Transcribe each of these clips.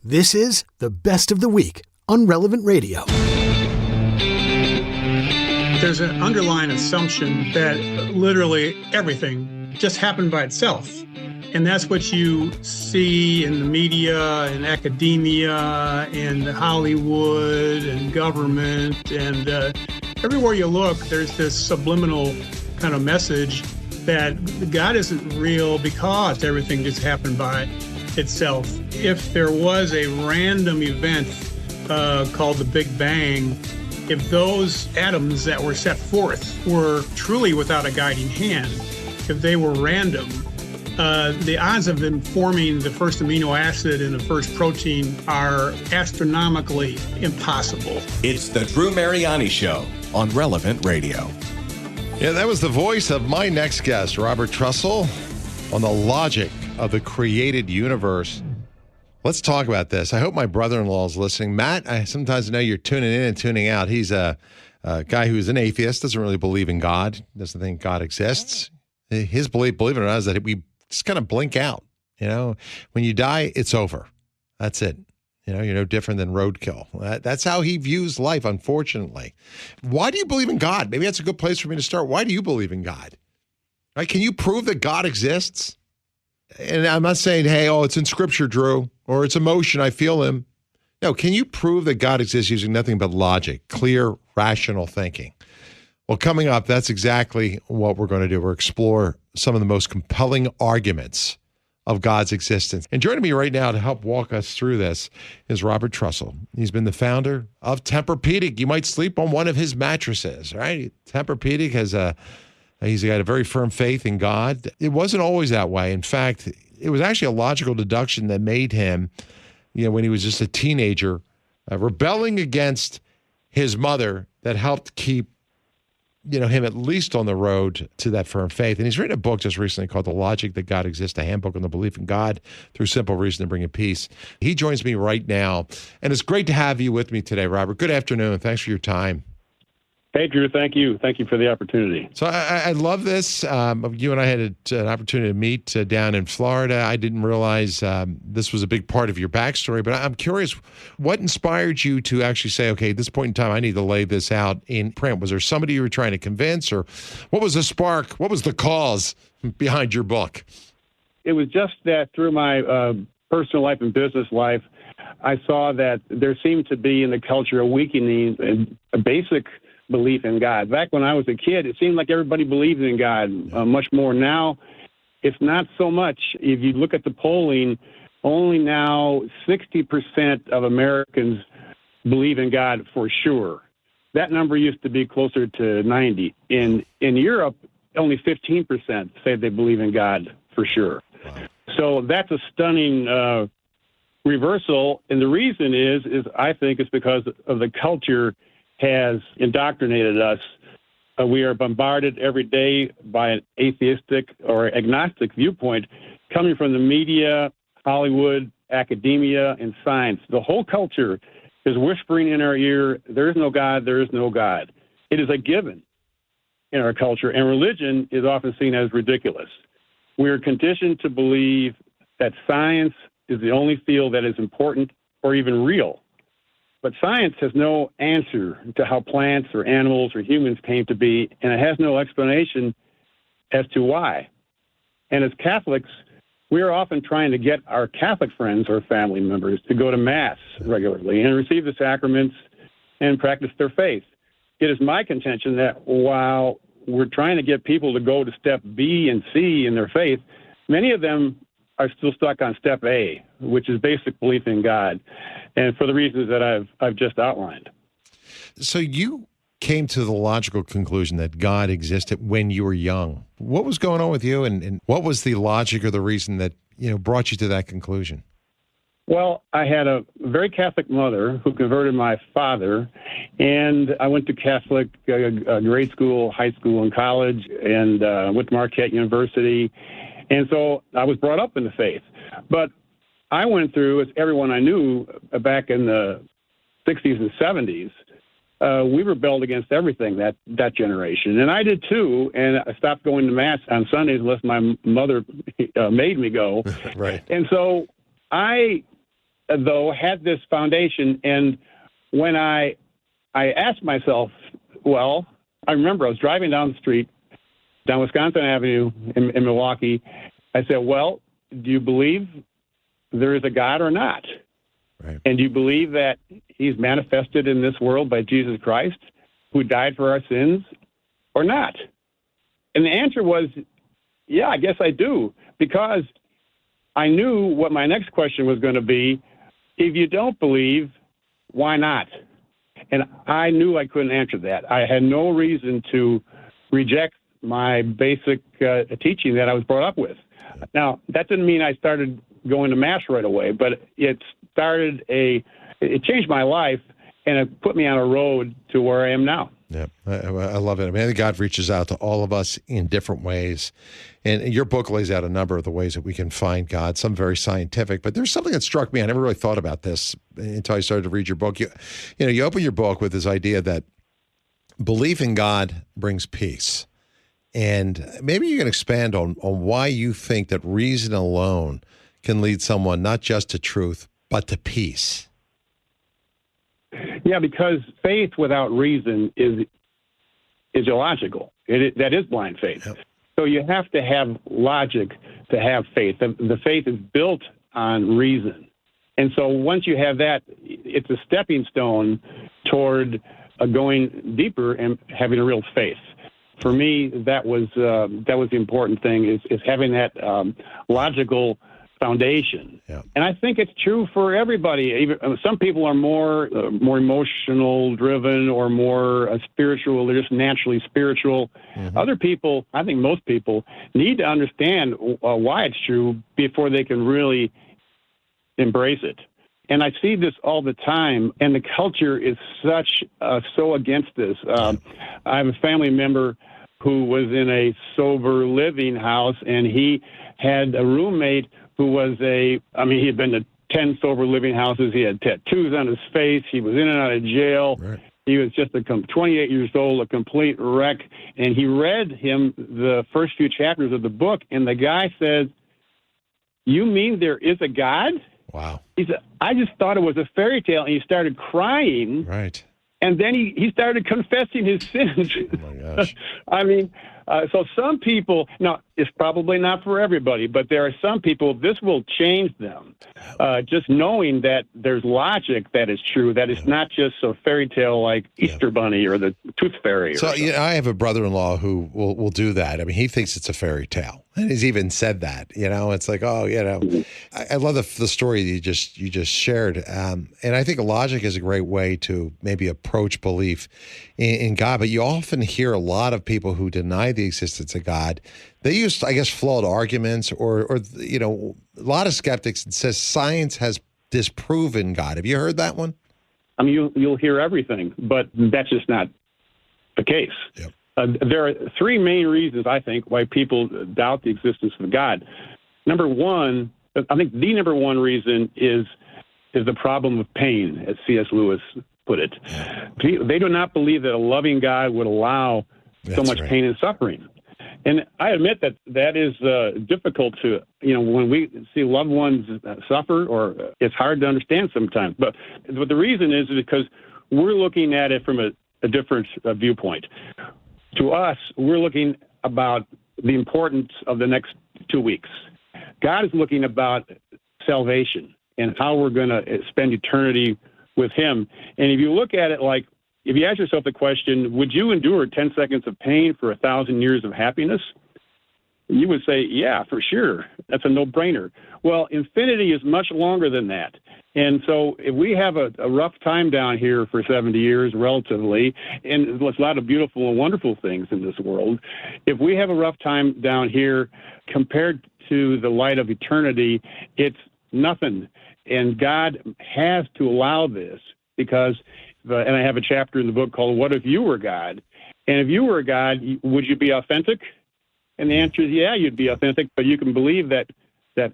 This is the Best of the Week on Relevant Radio. There's an underlying assumption that literally everything just happened by itself. And that's what you see in the media, in academia, in Hollywood, and government. And everywhere you look, there's this subliminal kind of message that God isn't real because everything just happened by itself. If there was a random event called the Big Bang, if those atoms that were set forth were truly without a guiding hand, if they were random, the odds of them forming the first amino acid and the first protein are astronomically impossible. It's the Drew Mariani Show on Relevant Radio. Yeah, that was the voice of my next guest, Robert Trussell, on the logic of the created universe. Let's talk about this. I hope my brother-in-law is listening. Matt, I sometimes know you're tuning in and tuning out. He's a guy who's an atheist, doesn't really believe in God, doesn't think God exists. His belief, believe it or not, is that we just kind of blink out. You know, when you die, it's over. That's it. You know, you're no different than roadkill. That's how he views life, unfortunately. Why do you believe in God? Maybe that's a good place for me to start. Why do you believe in God? Right? Can you prove that God exists? And I'm not saying, hey, it's in Scripture, Drew, or it's emotion, I feel him. No, can you prove that God exists using nothing but logic, clear, rational thinking? Well, coming up, that's exactly what we're going to do. We'll explore some of the most compelling arguments of God's existence. And joining me right now to help walk us through this is Robert Trussell. He's been the founder of Tempur-Pedic. You might sleep on one of his mattresses, right? Tempur-Pedic he's got a very firm faith in God. It wasn't always that way. In fact, it was actually a logical deduction that made him, when he was just a teenager, rebelling against his mother that helped keep him at least on the road to that firm faith. And he's written a book just recently called The Logic That God Exists, a handbook on the belief in God through simple reason to bring it peace. He joins me right now, and it's great to have you with me today, Robert. Good afternoon. Thanks for your time. Hey, Drew, thank you. Thank you for the opportunity. So I love this. You and I had an opportunity to meet down in Florida. I didn't realize this was a big part of your backstory, but I'm curious, what inspired you to actually say, okay, at this point in time, I need to lay this out in print? Was there somebody you were trying to convince, or what was the spark? What was the cause behind your book? It was just that through my personal life and business life, I saw that there seemed to be in the culture a weakening and a basic belief in God. Back when I was a kid, it seemed like everybody believed in God much more. Now, it's not so much. If you look at the polling, only now 60% of Americans believe in God for sure. That number used to be closer to 90. In Europe, only 15% say they believe in God for sure. Wow. So that's a stunning reversal. And the reason is I think it's because of the culture has indoctrinated us. We are bombarded every day by an atheistic or agnostic viewpoint coming from the media, Hollywood, academia, and science. The whole culture is whispering in our ear, there is no God, there is no God. It is a given in our culture, and religion is often seen as ridiculous. We are conditioned to believe that science is the only field that is important or even real. But science has no answer to how plants or animals or humans came to be, and it has no explanation as to why. And as Catholics, we are often trying to get our Catholic friends or family members to go to Mass regularly and receive the sacraments and practice their faith. It is my contention that while we're trying to get people to go to step B and C in their faith, many of them are still stuck on step A, which is basic belief in God, and for the reasons that I've just outlined. So you came to the logical conclusion that God existed when you were young. What was going on with you, and what was the logic or the reason that brought you to that conclusion? Well, I had a very Catholic mother who converted my father, and I went to Catholic grade school, high school, and college, and went to Marquette University. And so I was brought up in the faith. But I went through, as everyone I knew back in the 60s and 70s, we rebelled against everything, that generation. And I did too, and I stopped going to Mass on Sundays unless my mother made me go. Right. And so I though, had this foundation. And when I asked myself, well, I remember I was driving down the street, down Wisconsin Avenue in Milwaukee. I said, well, do you believe there is a God or not? Right. And do you believe that he's manifested in this world by Jesus Christ, who died for our sins, or not? And the answer was, yeah, I guess I do, because I knew what my next question was going to be. If you don't believe, why not? And I knew I couldn't answer that. I had no reason to reject my basic teaching that I was brought up with. Now, that didn't mean I started going to Mass right away, but it changed my life, and it put me on a road to where I am now. Yeah, I love it. I mean, I think God reaches out to all of us in different ways. And your book lays out a number of the ways that we can find God, some very scientific. But there's something that struck me. I never really thought about this until I started to read your book. You open your book with this idea that belief in God brings peace. And maybe you can expand on why you think that reason alone can lead someone not just to truth, but to peace. Yeah, because faith without reason is illogical. That is blind faith. Yep. So you have to have logic to have faith. The faith is built on reason. And so once you have that, it's a stepping stone toward going deeper and having a real faith. For me, that was the important thing is having that logical foundation. Yeah. And I think it's true for everybody. Even some people are more emotional driven or more spiritual. They're just naturally spiritual. Mm-hmm. Other people, I think most people, need to understand why it's true before they can really embrace it. And I see this all the time, and the culture is so against this. I have a family member who was in a sober living house, and he had a roommate who was he had been to 10 sober living houses. He had tattoos on his face. He was in and out of jail. Right. He was just 28 years old, a complete wreck. And he read him the first few chapters of the book, and the guy says, "You mean there is a God?" Wow. He said, "I just thought it was a fairy tale." And he started crying. Right. And then he started confessing his sins. Oh, my gosh. So some people, now, it's probably not for everybody, but there are some people, this will change them. Just knowing that there's logic that is true, that it's not just a fairy tale like Easter Bunny or the Tooth Fairy. So I have a brother-in-law who will do that. I mean, he thinks it's a fairy tale. And he's even said that, it's like, I love the story that you just shared. And I think logic is a great way to maybe approach belief in God. But you often hear a lot of people who deny the existence of God. They use, I guess, flawed arguments or a lot of skeptics that says science has disproven God. Have you heard that one? I mean, you'll hear everything, but that's just not the case. Yep. There are three main reasons, I think, why people doubt the existence of God. Number one, I think the number one reason is the problem of pain, as C.S. Lewis put it. They do not believe that a loving God would allow so much pain and suffering. And I admit that is difficult to, when we see loved ones suffer, or it's hard to understand sometimes. But the reason is because we're looking at it from a different viewpoint. To us, we're looking about the importance of the next 2 weeks. God is looking about salvation and how we're going to spend eternity with him. And if you look at it like, if you ask yourself the question, would you endure 10 seconds of pain for 1,000 years of happiness? You would say, yeah, for sure. That's a no-brainer. Well, infinity is much longer than that. And so if we have a rough time down here for 70 years relatively, and there's a lot of beautiful and wonderful things in this world, if we have a rough time down here compared to the light of eternity, it's nothing. And God has to allow this because, and I have a chapter in the book called What If You Were God? And if you were God, would you be authentic? And the answer is, yeah, you'd be authentic, but you can believe that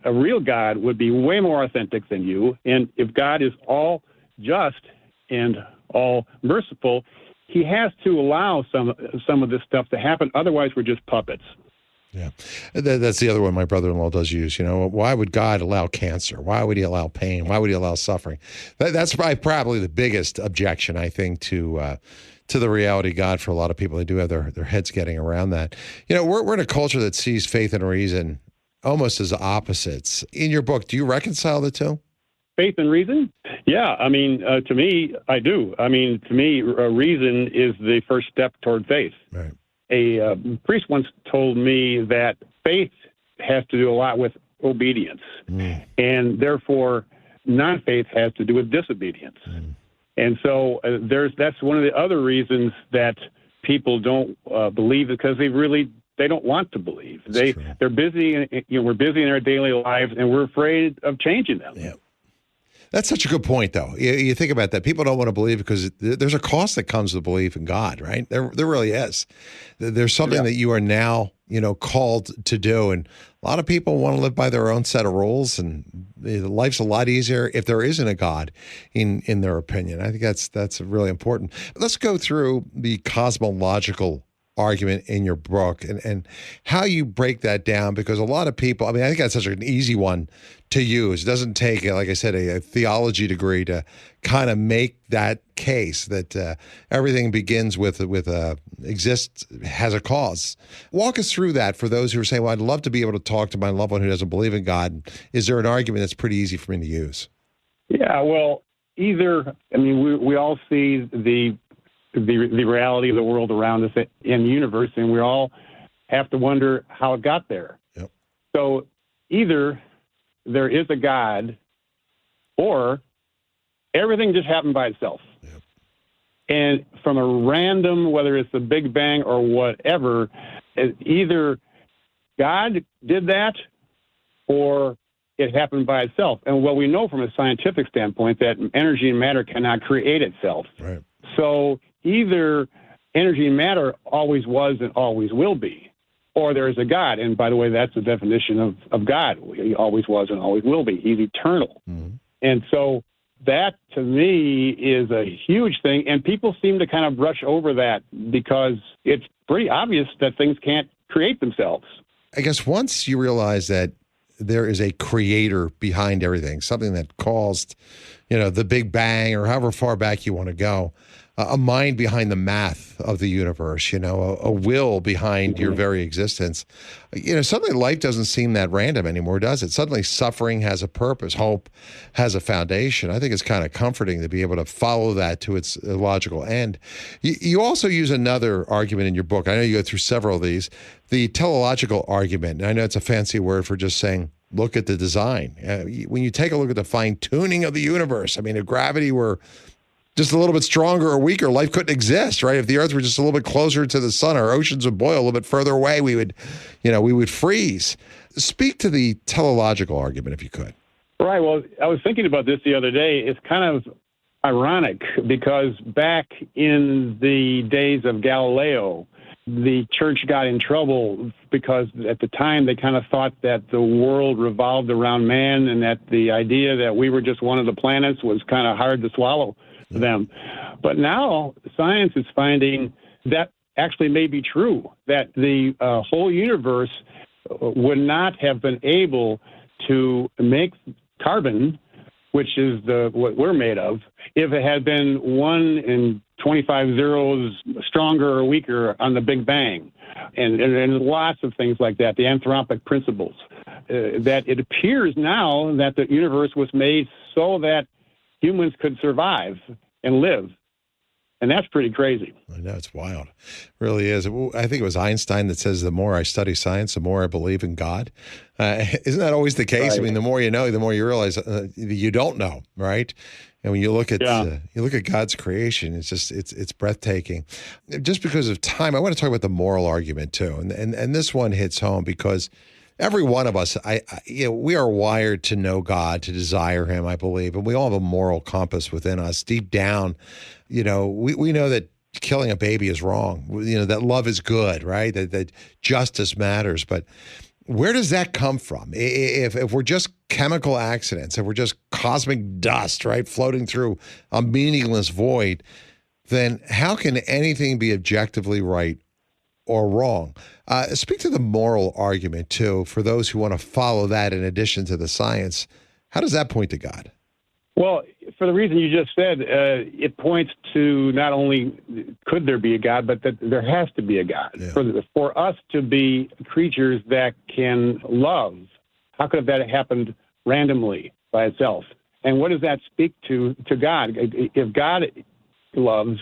a real God would be way more authentic than you. And if God is all just and all merciful, he has to allow some of this stuff to happen. Otherwise, we're just puppets. Yeah. That's the other one my brother-in-law does use. Why would God allow cancer? Why would he allow pain? Why would he allow suffering? That's probably the biggest objection, I think, to the reality of God for a lot of people. They do have their heads getting around that. We're in a culture that sees faith and reason almost as opposites. In your book, do you reconcile the two? Faith and reason? Yeah, to me, I do. To me, reason is the first step toward faith. Right. A priest once told me that faith has to do a lot with obedience, and therefore non-faith has to do with disobedience. And so that's one of the other reasons that people don't believe, because they don't want to believe. They're busy. We're busy in our daily lives, and we're afraid of changing them. Yeah. That's such a good point, though. You think about that. People don't want to believe because there's a cost that comes with belief in God, right? There really is. There's something that you are now, called to do. And a lot of people want to live by their own set of rules, and life's a lot easier if there isn't a God, in their opinion. I think that's really important. Let's go through the cosmological argument in your book and how you break that down, because a lot of people, I think that's such an easy one to use. It doesn't take, like I said, a theology degree to kind of make that case that everything begins with exists, has a cause. Walk us through that for those who are saying, well, I'd love to be able to talk to my loved one who doesn't believe in God. Is there an argument that's pretty easy for me to use? Yeah, well, we all see the reality of the world around us in the universe, and we all have to wonder how it got there. Yep. So either there is a God, or everything just happened by itself. Yep. And from a random, whether it's the Big Bang or whatever, either God did that or it happened by itself. And what we know from a scientific standpoint, that energy and matter cannot create itself. Right. So either energy and matter always was and always will be, or there is a God. And by the way, that's the definition of God. He always was and always will be. He's eternal. Mm-hmm. And so that, to me, is a huge thing. And people seem to kind of brush over that because it's pretty obvious that things can't create themselves. I guess once you realize that there is a creator behind everything, something that caused, the Big Bang, or however far back you want to go, a mind behind the math of the universe, a will behind your very existence. Suddenly life doesn't seem that random anymore, does it? Suddenly suffering has a purpose. Hope has a foundation. I think it's kind of comforting to be able to follow that to its logical end. You also use another argument in your book. I know you go through several of these. The teleological argument. And I know it's a fancy word for just saying, look at the design. When you take a look at the fine-tuning of the universe, if gravity were just a little bit stronger or weaker, life couldn't exist, right? If the Earth were just a little bit closer to the sun, our oceans would boil. A little bit further away, we would freeze. Speak to the teleological argument, if you could. Right. Well, I was thinking about this the other day. It's kind of ironic because back in the days of Galileo, the church got in trouble because at the time they kind of thought that the world revolved around man, and that the idea that we were just one of the planets was kind of hard to swallow them. But now science is finding that actually may be true, that the whole universe would not have been able to make carbon, which is what we're made of, if it had been 1 in 25 zeros stronger or weaker on the Big Bang. And lots of things like that, the anthropic principles, that it appears now that the universe was made so that humans could survive and live. And that's pretty crazy. I know, it's wild. It really is. I think it was Einstein that says, the more I study science, the more I believe in God. Isn't that always the case? Right. The more you know, the more you realize you don't know, right? And when you look at God's creation, it's breathtaking. Just because of time, I want to talk about the moral argument too, and this one hits home because every one of us, we are wired to know God, to desire Him, I believe, and we all have a moral compass within us. Deep down, we know that killing a baby is wrong. That love is good, right? That justice matters, but where does that come from? If we're just chemical accidents, if we're just cosmic dust, right, floating through a meaningless void, then how can anything be objectively right or wrong. Speak to the moral argument, too, for those who want to follow that in addition to the science. How does that point to God? Well, for the reason you just said, it points to not only could there be a God, but that there has to be a God. Yeah. For us to be creatures that can love, how could that have happened randomly by itself? And what does that speak to God? If God loves,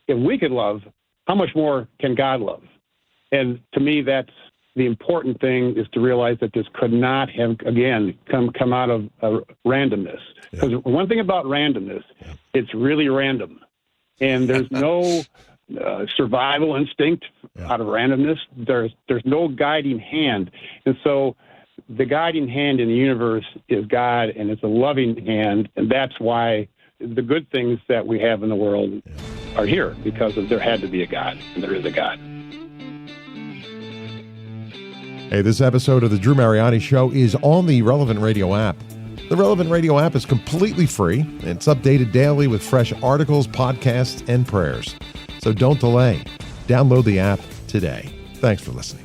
if we could love, how much more can God love? And to me, that's the important thing, is to realize that this could not have, again, come out of randomness. Because one thing about randomness, it's really random. And there's no survival instinct out of randomness. There's no guiding hand. And so the guiding hand in the universe is God, and it's a loving hand. And that's why the good things that we have in the world are here, because there had to be a God, and there is a God. Hey, this episode of the Drew Mariani Show is on the Relevant Radio app. The Relevant Radio app is completely free. It's updated daily with fresh articles, podcasts, and prayers. So don't delay. Download the app today. Thanks for listening.